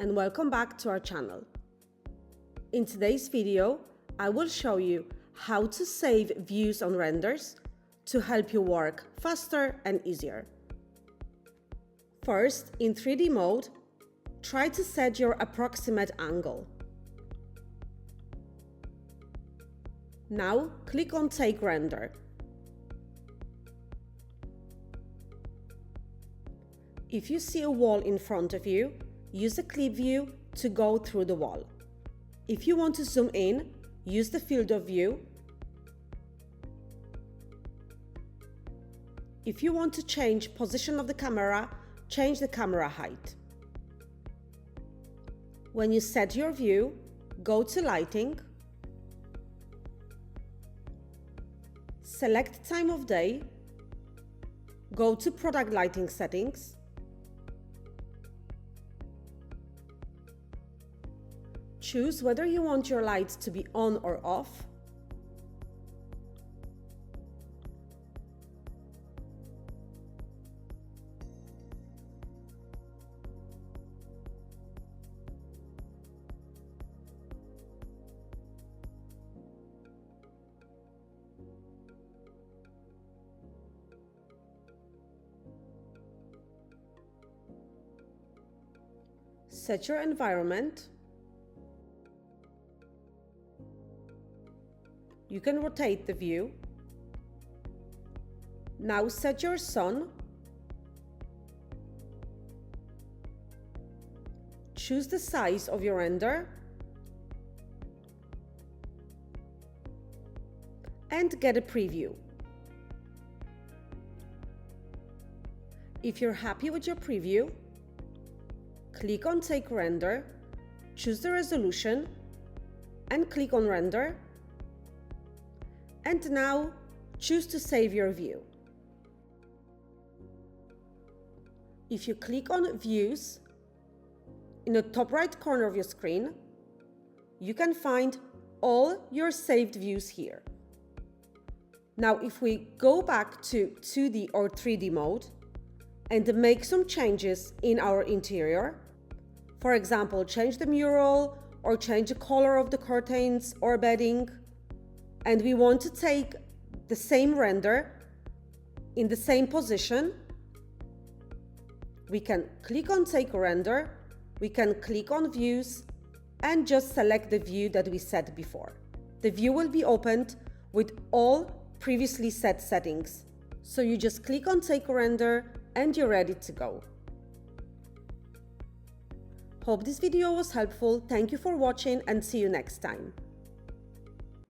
and welcome back to our channel. In today's video, I will show you how to save views on renders to help you work faster and easier. First, in 3D mode, try to set your approximate angle. Now, click on Take Render. If you see a wall in front of you, use the clip view to go through the wall. If you want to zoom in, use the field of view. If you want to change position of the camera, change the camera height. When you set your view, go to Lighting, select Time of Day, go to Product Lighting Settings, choose whether you want your lights to be on or off. Set your environment. You can rotate the view. Now set your sun. Choose the size of your render and get a preview. If you're happy with your preview, click on Take Render, choose the resolution and click on Render. And now choose to save your view. If you click on Views, in the top right corner of your screen, you can find all your saved views here. Now, if we go back to 2D or 3D mode and make some changes in our interior, for example, change the mural or change the color of the curtains or bedding, and we want to take the same render in the same position, we can click on Take Render, we can click on Views, and just select the view that we set before. The view will be opened with all previously set settings. So you just click on Take Render and you're ready to go. Hope this video was helpful. Thank you for watching and see you next time.